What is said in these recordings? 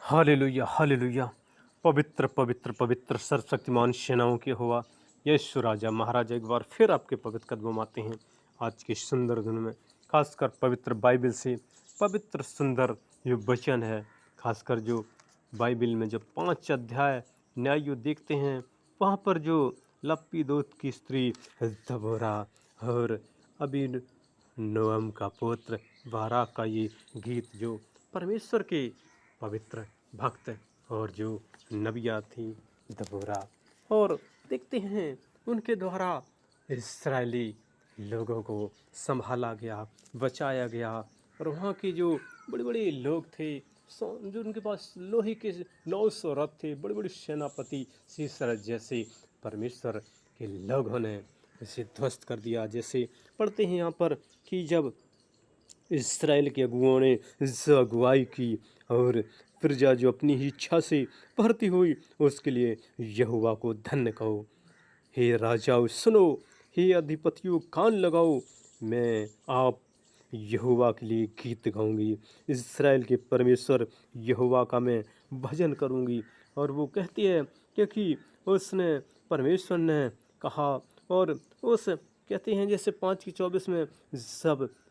Hallelujah hallelujah. पवित्र पवित्र पवित्र सर्वशक्तिमान सेनाओं के हुआ यीशु राजा महाराजा एक बार फिर आपके पवित्र कदमों में आते हैं आज के सुंदर दिन में। खासकर पवित्र बाइबल से पवित्र सुंदर जो वचन है, खासकर जो बाइबल में जो 5 अध्याय न्याय युग देखते हैं, वहाँ पर जो लप्पीदोत की स्त्री दबोरा और अभी नोअम का पुत्र बाराक का ये गीत जो परमेश्वर के पवित्र भक्त और जो नबिया थी दबोरा, और देखते हैं उनके द्वारा इस्राएली लोगों को संभाला गया, बचाया गया। और वहाँ के जो बड़े बड़े लोग थे, जो उनके पास लोहे के 900 रथ थे, बड़े बड़े सेनापति सीसरा जैसे परमेश्वर के लोगों ने इसे ध्वस्त कर दिया। जैसे पढ़ते हैं यहाँ पर कि जब इस्राएल के अगुओं ने इस अगुवाई की और प्रजा जो अपनी ही इच्छा से भरती हुई, उसके लिए यहोवा को धन्य कहो। हे राजाओं सुनो, हे अधिपतियों कान लगाओ, मैं आप यहोवा के लिए गीत गाऊंगी। इस्राएल के परमेश्वर यहोवा का मैं भजन करूंगी। और वो कहती है क्योंकि उसने परमेश्वर ने कहा। और उस कहते हैं जैसे 5:24 में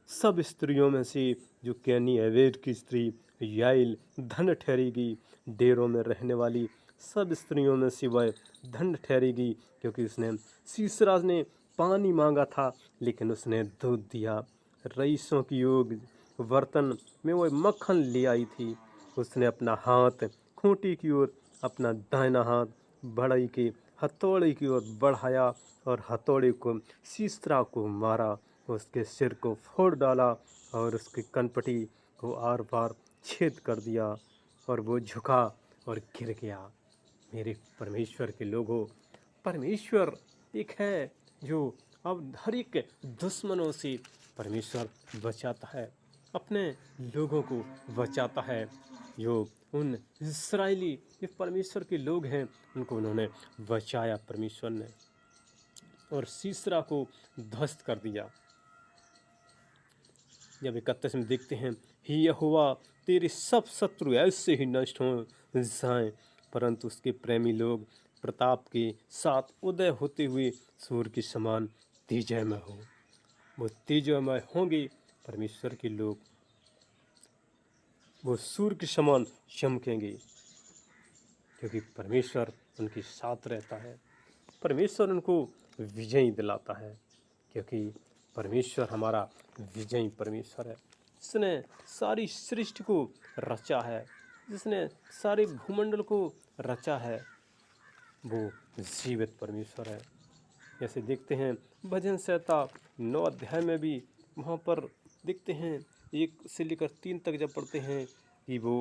सब स्त्रियों में से जो कैनी एवेद की स्त्री याइल धन ठहरेगी, डेरों में रहने वाली सब स्त्रियों में से वह धन ठहरेगी, क्योंकि उसने सीसरा ने पानी मांगा था लेकिन उसने दूध दिया। रईसों की योग बर्तन में वह मक्खन ले आई थी। उसने अपना हाथ खूंटी की ओर, अपना दाहिना हाथ बढ़ई के हथौड़े की ओर बढ़ाया और हथौड़े को सीसरा को मारा, उसके सिर को फोड़ डाला और उसकी कनपटी को आर पार छेद कर दिया और वो झुका और गिर गया। मेरे परमेश्वर के लोगों, परमेश्वर एक है जो अब हर एक दुश्मनों से परमेश्वर बचाता है, अपने लोगों को बचाता है। जो उन इस्राएली ये परमेश्वर के लोग हैं, उनको उन्होंने बचाया परमेश्वर ने, और सीसरा को ध्वस्त कर दिया। जब 31 में देखते हैं, ही यहोवा तेरे सब शत्रु ऐसे ही नष्ट हो जाएं, परंतु उसके प्रेमी लोग प्रताप के साथ उदय होते हुए सूर्य के समान तेजमय हो। वो तेजमय होंगे परमेश्वर के लोग, वो सूर्य के समान चमकेंगे, क्योंकि परमेश्वर उनके साथ रहता है। परमेश्वर उनको विजय दिलाता है, क्योंकि परमेश्वर हमारा विजयी परमेश्वर है, जिसने सारी सृष्टि को रचा है, जिसने सारे भूमंडल को रचा है। वो जीवित परमेश्वर है। जैसे देखते हैं भजन संहिता 9 अध्याय में भी, वहाँ पर देखते हैं 1 से लेकर 3 तक जब पढ़ते हैं कि वो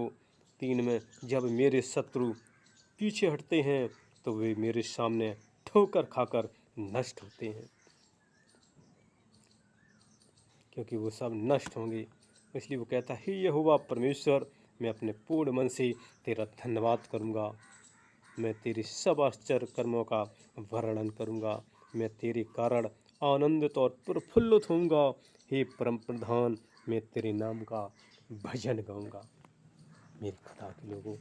3 में, जब मेरे शत्रु पीछे हटते हैं तो वे मेरे सामने ठोकर खाकर नष्ट होते हैं, क्योंकि वो सब नष्ट होंगे। इसलिए वो कहता है, हे यहोवा परमेश्वर, मैं अपने पूर्ण मन से तेरा धन्यवाद करूँगा, मैं तेरे सब आश्चर्य कर्मों का वर्णन करूँगा, मैं तेरे कारण आनंदित और प्रफुल्लित होऊंगा। हे परम प्रधान, मैं तेरे नाम का भजन गाऊंगा। मेरे खुदा के लोगों,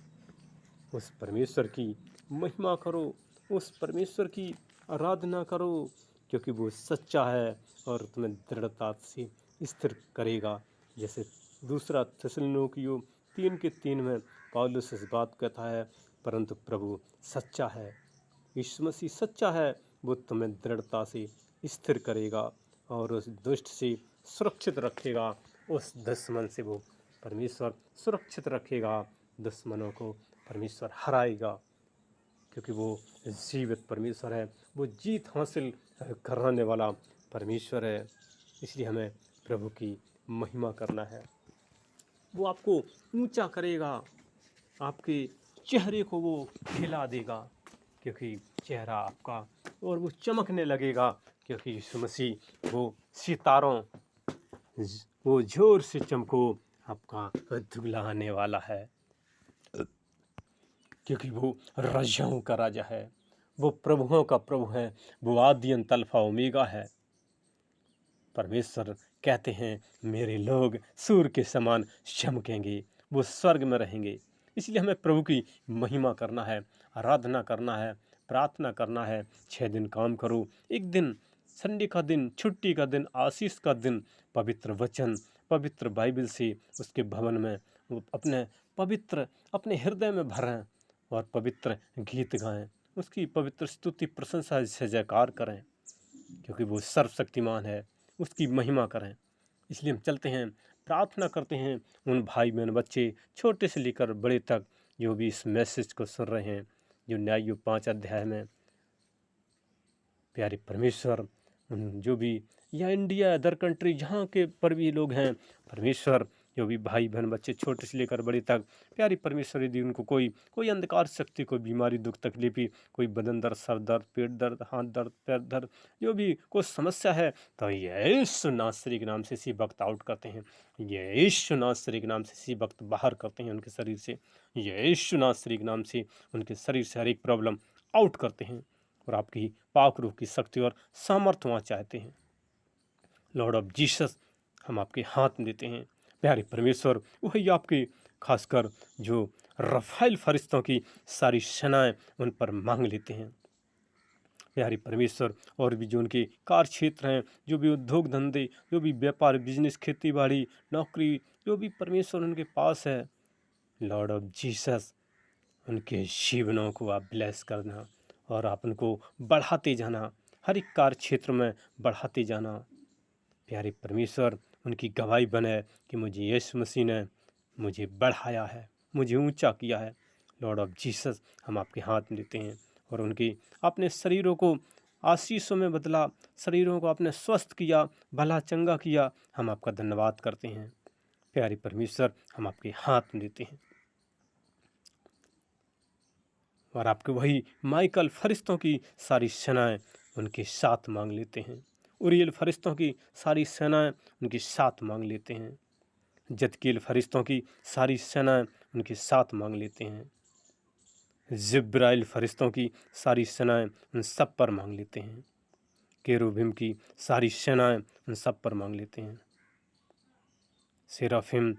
उस परमेश्वर की महिमा करो, उस परमेश्वर की आराधना करो, क्योंकि वो सच्चा है और तुम्हें दृढ़ता से स्थिर करेगा। जैसे 2 थिस्सलुनीकियों 3:3 में पौलुस इस बात कहता है, परंतु प्रभु सच्चा है, यीशु मसीह सच्चा है, वो तुम्हें दृढ़ता से स्थिर करेगा और उस दुष्ट से सुरक्षित रखेगा। उस दुश्मन से वो परमेश्वर सुरक्षित रखेगा, दुश्मनों को परमेश्वर हराएगा, क्योंकि वो जीवित परमेश्वर है, वो जीत हासिल कराने वाला परमेश्वर है। इसलिए हमें प्रभु की महिमा करना है। वो आपको ऊंचा करेगा, आपके चेहरे को वो खिला देगा, क्योंकि चेहरा आपका और वो चमकने लगेगा, क्योंकि यीशु मसीह वो सितारों वो जोर से चमको आपका दुगलाने वाला है, क्योंकि वो राजाओं का राजा है, वो प्रभुओं का प्रभु है, वो आदि अंत अल्फा ओमेगा है। परमेश्वर कहते हैं, मेरे लोग सूर्य के समान चमकेंगे, वो स्वर्ग में रहेंगे, इसलिए हमें प्रभु की महिमा करना है, आराधना करना है, प्रार्थना करना है। 6 दिन काम करो, एक दिन संडे का दिन, छुट्टी का दिन, आशीष का दिन पवित्र वचन, पवित्र बाइबल से उसके भवन में वो अपने हृदय में भरें और पवित्र गीत गाएं, उसकी पवित्र स्तुति प्रशंसा से जयकार करें, क्योंकि वो सर्वशक्तिमान है, उसकी महिमा करें। इसलिए हम चलते हैं, प्रार्थना करते हैं उन भाई बहन बच्चे छोटे से लेकर बड़े तक जो भी इस मैसेज को सुन रहे हैं, जो न्याय 5 अध्याय में प्यारे परमेश्वर जो भी या इंडिया अदर कंट्री जहाँ के पर भी लोग हैं, परमेश्वर जो भी भाई बहन बच्चे छोटे से लेकर बड़े तक, प्यारी परमेश्वर यदि उनको कोई अंधकार शक्ति, कोई बीमारी, दुख तकलीफी, कोई बदन दर्द, सर दर्द, पेट दर्द, हाथ दर्द, पैर दर्द, जो भी कोई समस्या है, तो यीशु नासरी के नाम से इसी वक्त आउट करते हैं, यीशु नासरी के नाम से इसी वक्त बाहर करते हैं उनके शरीर से, यीशु नासरी के नाम से उनके शरीर से हर एक प्रॉब्लम आउट करते हैं और आपकी पाक रूह की शक्ति और सामर्थ्य वहाँ चाहते हैं। लॉर्ड ऑफ जीसस हम आपके हाथ में देते हैं प्यारे परमेश्वर। वही आपके खासकर जो रफ़ाइल फरिश्तों की सारी सेनाएं उन पर मांग लेते हैं प्यारे परमेश्वर। और भी जो उनके कार्य क्षेत्र हैं, जो भी उद्योग धंधे, जो भी व्यापार बिजनेस, खेती बाड़ी, नौकरी, जो भी परमेश्वर उनके पास है, लॉर्ड ऑफ जीसस उनके जीवनों को आप ब्लेस करना और आप उनको बढ़ाते जाना, हर एक कार्य क्षेत्र में बढ़ाते जाना प्यारे परमेश्वर। उनकी गवाही बने कि मुझे यीशु मसीह ने मुझे बढ़ाया है, मुझे ऊंचा किया है। लॉर्ड ऑफ जीसस हम आपके हाथ में देते हैं और उनके अपने शरीरों को आशीषों में बदला, शरीरों को आपने स्वस्थ किया, भला चंगा किया, हम आपका धन्यवाद करते हैं प्यारे परमेश्वर। हम आपके हाथ में देते हैं और आपके वही माइकल फरिश्तों की सारी सेनाएं उनके साथ मांग लेते हैं, उरियल फरिश्तों की सारी सेनाएं उनके साथ मांग लेते हैं, जदकील फरिश्तों की सारी सेनाएं उनके साथ मांग लेते हैं, जिब्राइल फरिश्तों की सारी सेनाएं उन सब पर मांग लेते हैं, केरुबिम की सारी सेनाएं उन सब पर मांग लेते हैं, सेराफिम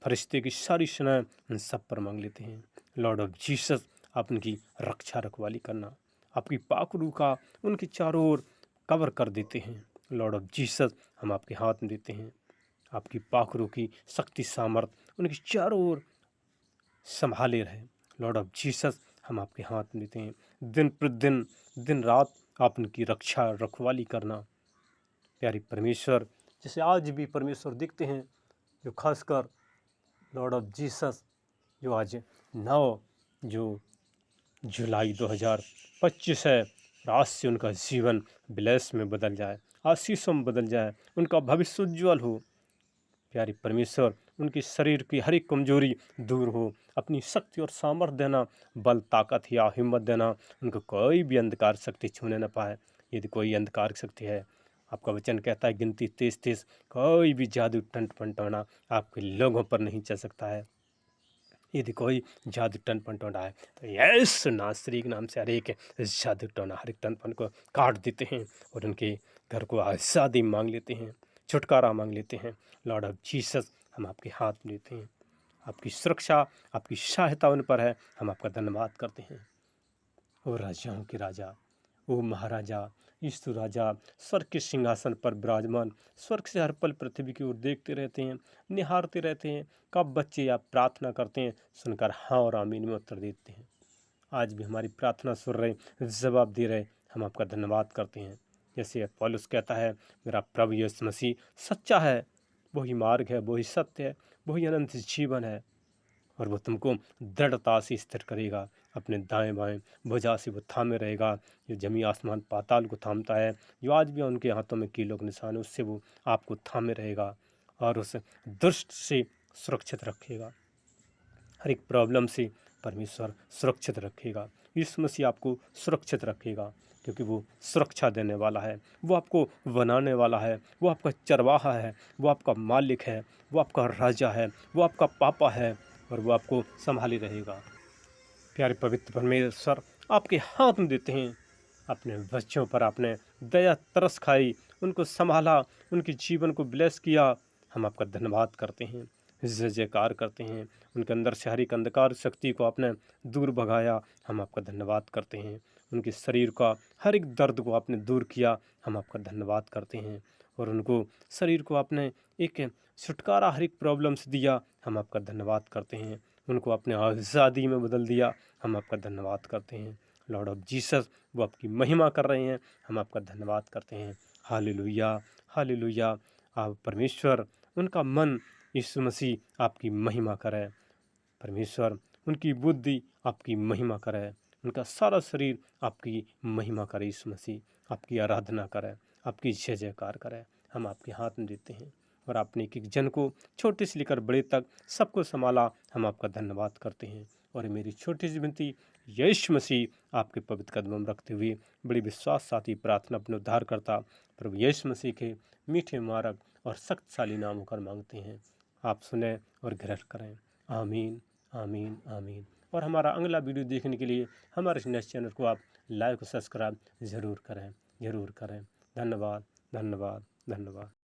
फरिश्ते की सारी सेनाएं उन सब पर मांग लेते हैं। लॉर्ड ऑफ जीसस आप उनकी रक्षा रखवाली करना, आपकी पाक रूह का उनके चारों ओर कवर कर देते हैं। लॉर्ड ऑफ जीसस हम आपके हाथ में देते हैं, आपकी पाक रूह की शक्ति सामर्थ उनके चारों ओर संभाले रहे। लॉर्ड ऑफ जीसस हम आपके हाथ में देते हैं, दिन प्रतिदिन दिन रात आप उनकी रक्षा रखवाली करना प्यारी परमेश्वर। जैसे आज भी परमेश्वर दिखते हैं, जो खासकर लॉर्ड ऑफ जीसस जो आज 9 जुलाई 2025 है, आज से उनका जीवन ब्लेस में बदल जाए, आशीषों में बदल जाए, उनका भविष्य उज्ज्वल हो प्यारी परमेश्वर। उनकी शरीर की हर एक कमजोरी दूर हो, अपनी शक्ति और सामर्थ्य देना, बल ताकत या हिम्मत देना, उनको कोई भी अंधकार शक्ति छूने न पाए। यदि कोई अंधकार शक्ति है, आपका वचन कहता है गिनती 33, कोई भी जादू टंट पंटोना आपके लोगों पर नहीं चल सकता है। यदि कोई जादू टन पंटोना है तो यीशु नासरी के नाम से हर एक जादू टोना, हर एक टन पन को काट देते हैं और उनके घर को आज़ादी मांग लेते हैं, छुटकारा मांग लेते हैं। लॉर्ड ऑफ जीसस हम आपके हाथ में लेते हैं, आपकी सुरक्षा, आपकी सहायता उन पर है, हम आपका धन्यवाद करते हैं। ओ राजाओं के राजा, ओ महाराजा यीशु राजा, स्वर्ग के सिंहासन पर विराजमान, स्वर्ग से हर पल पृथ्वी की ओर देखते रहते हैं, निहारते रहते हैं। कब बच्चे आप प्रार्थना करते हैं, सुनकर हाँ और आमीन में उत्तर देते हैं। आज भी हमारी प्रार्थना सुन रहे, जवाब दे रहे, हम आपका धन्यवाद करते हैं। जैसे पौलुस कहता है, मेरा प्रभु यीशु मसीह सच्चा है, वही मार्ग है, वही सत्य है, वही अनंत जीवन है, और वो तुमको दृढ़ता से स्थिर करेगा। अपने दाएं बाएं भुजा से वो थामे रहेगा, जो जमी आसमान पाताल को थामता है, जो आज भी उनके हाथों में कीलों के निशान है, उससे वो आपको थामे रहेगा और उस दुष्ट से सुरक्षित रखेगा। हर एक प्रॉब्लम से परमेश्वर सुरक्षित रखेगा। यीशु मसीह आपको सुरक्षित रखेगा, क्योंकि वो सुरक्षा देने वाला है, वो आपको बनाने वाला है, वो आपका चरवाहा है, वो आपका मालिक है, वो आपका राजा है, वो आपका पापा है और वो आपको संभाले रहेगा। प्यारे पवित्र परमेश्वर आपके हाथ में देते हैं, अपने बच्चों पर आपने दया तरस खाई, उनको संभाला, उनके जीवन को ब्लेस किया, हम आपका धन्यवाद करते हैं। जय जयकार करते हैं। उनके अंदर से हर एक अंधकार शक्ति को आपने दूर भगाया, हम आपका धन्यवाद करते हैं। उनके शरीर का हर एक दर्द को आपने दूर किया, हम आपका धन्यवाद करते हैं। और उनको शरीर को आपने एक छुटकारा हर एक प्रॉब्लम से दिया, हम आपका धन्यवाद करते हैं। उनको आपने आज़ादी में बदल दिया, हम आपका धन्यवाद करते हैं। लॉर्ड ऑफ जीसस वो आपकी महिमा कर रहे हैं, हम आपका धन्यवाद करते हैं। Hallelujah, hallelujah. आप परमेश्वर उनका मन यीशु मसीह आपकी महिमा करे। परमेश्वर उनकी बुद्धि आपकी महिमा करे, उनका सारा शरीर आपकी महिमा करे। यीशु मसीह आपकी आराधना करे, आपकी जय जयकार करे। हम आपके हाथ में देते हैं और आपने एक एक जन को छोटे से लेकर बड़े तक सबको संभाला, हम आपका धन्यवाद करते हैं। और मेरी छोटी सी विनती यीशु मसीह आपके पवित्र कदमों में रखते हुए बड़ी विश्वास साथी प्रार्थना अपने उद्धार करता प्रभु यीशु मसीह के मीठे मार्ग और शक्तिशाली नाम होकर मांगते हैं। आप सुने और ग्रहण करें। आमीन, आमीन, आमीन। और हमारा अगला वीडियो देखने के लिए हमारे इस नेक्स्ट चैनल को आप लाइक और सब्सक्राइब ज़रूर करें, ज़रूर करें। धन्यवाद, धन्यवाद, धन्यवाद।